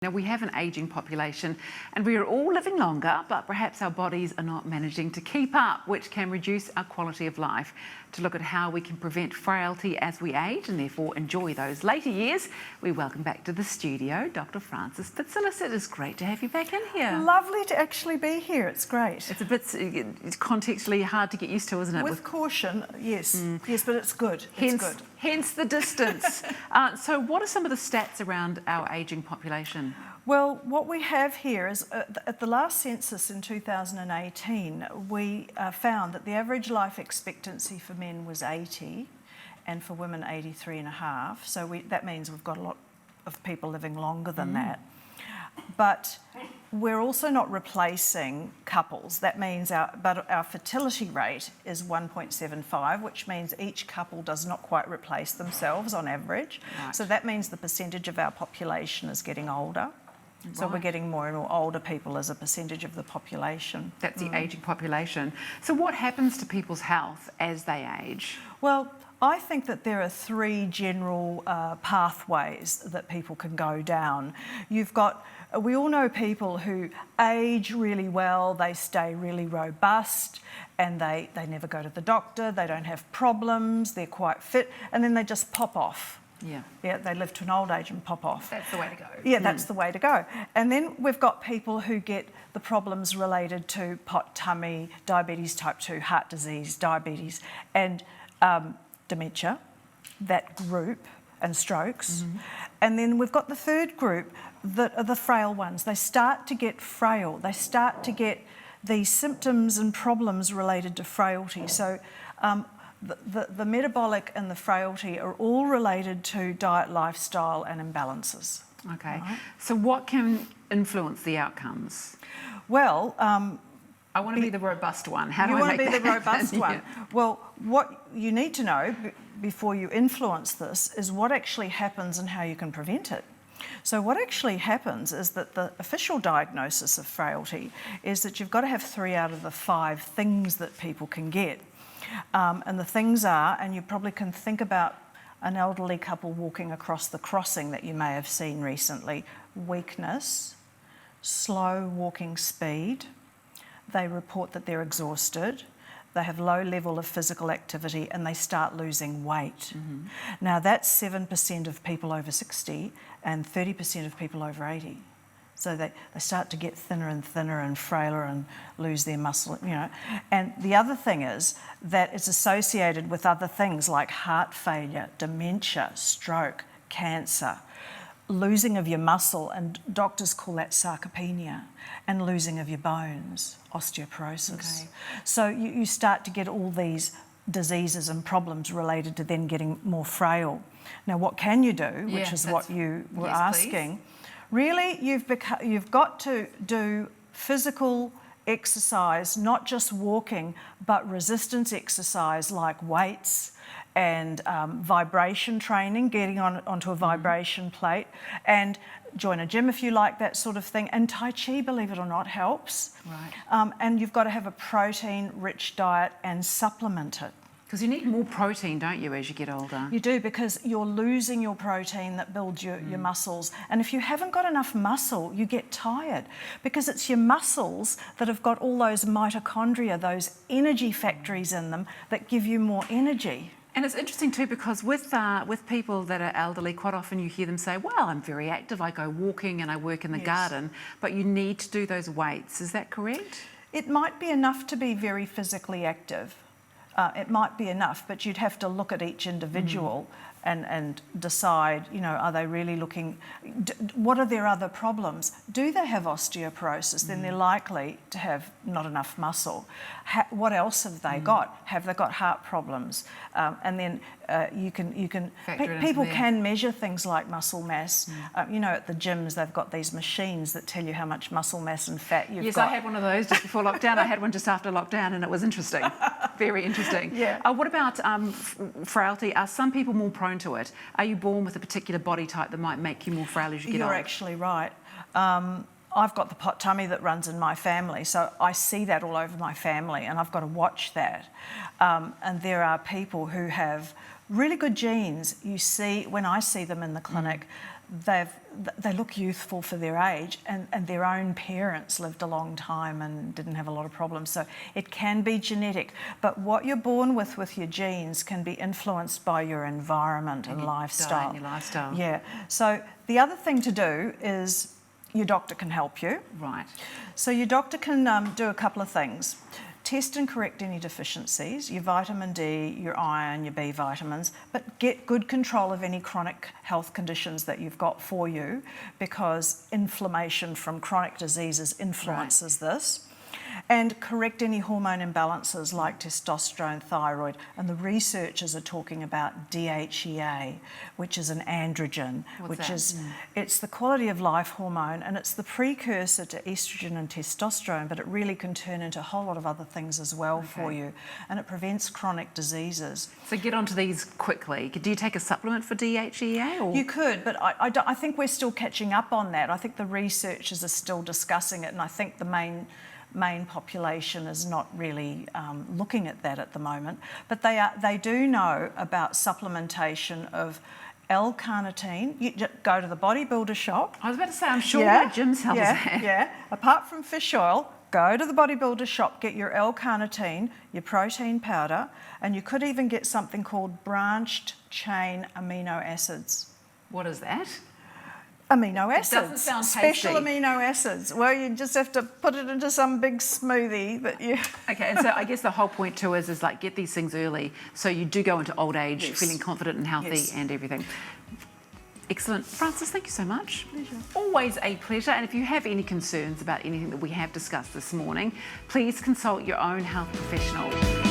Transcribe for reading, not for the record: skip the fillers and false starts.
Now, we have an ageing population and we are all living longer, but perhaps our bodies are not managing to keep up, which can reduce our quality of life. To look at how we can prevent frailty as we age and therefore enjoy those later years, we welcome back to the studio Dr. Frances Pitsilis. It is great to have you back in here. Lovely to actually be here. It's great. It's a bit contextually hard to get used to, isn't it? With caution, yes. Yes, but it's good. Hence the distance. So what are some of the stats around our ageing population? Well, what we have here is at the last census in 2018, we found that the average life expectancy for men was 80 and for women 83 and a half. So that means we've got a lot of people living longer than that. But we're also not replacing couples. That means our fertility rate is 1.75, which means each couple does not quite replace themselves on average. Right. So that means the percentage of our population is getting older. Right. So we're getting more and more older people as a percentage of the population. That's the ageing population. So what happens to people's health as they age? Well, I think that there are three general pathways that people can go down. We all know people who age really well, they stay really robust, and they never go to the doctor, they don't have problems, they're quite fit, and then they just pop off. Yeah, they live to an old age and pop off. That's the way to go. Yeah, that's the way to go. And then we've got people who get the problems related to pot tummy, diabetes type 2, heart disease, diabetes, and dementia, that group, and strokes. And then we've got the third group that are the frail ones. They start to get frail. They start to get these symptoms and problems related to frailty. So the metabolic and the frailty are all related to diet, lifestyle and imbalances. Okay. Right? So what can influence the outcomes? Well, I want to be the robust one. How do I make that? You want to be the robust one. Yeah. Well, what you need to know before you influence this is what actually happens and how you can prevent it. So what actually happens is that the official diagnosis of frailty is that you've got to have 3 out of the 5 things that people can get. And the things are, and you probably can think about an elderly couple walking across the crossing that you may have seen recently: weakness, slow walking speed. They report that they're exhausted, they have low level of physical activity, and they start losing weight. Now that's 7% of people over 60 and 30% of people over 80. So they start to get thinner and thinner and frailer and lose their muscle, you know. And the other thing is that it's associated with other things like heart failure, dementia, stroke, cancer, losing of your muscle, and doctors call that sarcopenia, and losing of your bones, osteoporosis. Okay. So you start to get all these diseases and problems related to then getting more frail. Now, what can you do, which is what you were asking? Please. Really, you've got to do physical exercise, not just walking, but resistance exercise like weights and vibration training, getting onto a vibration plate, and join a gym if you like, that sort of thing. And Tai Chi, believe it or not, helps. Right. And you've got to have a protein-rich diet and supplement it. Because you need more protein, don't you, as you get older? You do, because you're losing your protein that builds your muscles. And if you haven't got enough muscle, you get tired, because it's your muscles that have got all those mitochondria, those energy factories in them that give you more energy. And it's interesting too, because with people that are elderly, quite often you hear them say, well, I'm very active, I go walking and I work in the garden, but you need to do those weights. Is that correct? It might be enough to be very physically active. It might be enough, but you'd have to look at each individual and decide, you know, are they really looking, what are their other problems? Do they have osteoporosis? Then they're likely to have not enough muscle. What else have they got? Have they got heart problems? And then people can measure things like muscle mass. You know, at the gyms, they've got these machines that tell you how much muscle mass and fat you've got. Yes, I had one of those just before lockdown. I had one just after lockdown, and it was interesting. Very interesting. Yeah. What about frailty? Are some people more prone to it? Are you born with a particular body type that might make you more frail as you get older? You're actually right. I've got the pot tummy that runs in my family, so I see that all over my family, and I've got to watch that. And there are people who have really good genes. You see, when I see them in the clinic, they look youthful for their age, and their own parents lived a long time and didn't have a lot of problems. So it can be genetic, but what you're born with your genes can be influenced by your environment and lifestyle. Your lifestyle. Yeah. So the other thing to do is your doctor can help you. Right. So your doctor can do a couple of things. Test and correct any deficiencies, your vitamin D, your iron, your B vitamins, but get good control of any chronic health conditions that you've got for you, because inflammation from chronic diseases influences this. And correct any hormone imbalances like testosterone, thyroid, and the researchers are talking about DHEA, which is an androgen, it's the quality of life hormone, and it's the precursor to estrogen and testosterone, but it really can turn into a whole lot of other things as well for you, and it prevents chronic diseases. So get onto these quickly. Do you take a supplement for DHEA? Or? You could, but I think we're still catching up on that. I think the researchers are still discussing it, and I think the main population is not really looking at that at the moment, but they do know about supplementation of L-Carnitine. You just go to the bodybuilder shop. I was about to say, I'm sure my gym sells that. Yeah, apart from fish oil, go to the bodybuilder shop, get your L-Carnitine, your protein powder, and you could even get something called branched chain amino acids. What is that? Amino acids. It doesn't sound special tasty. amino acids. Well, you just have to put it into some big smoothie that you... Okay, and so I guess the whole point too is like get these things early so you do go into old age feeling confident and healthy and everything. Excellent. Frances, thank you so much. Pleasure. Always a pleasure. And if you have any concerns about anything that we have discussed this morning, please consult your own health professional.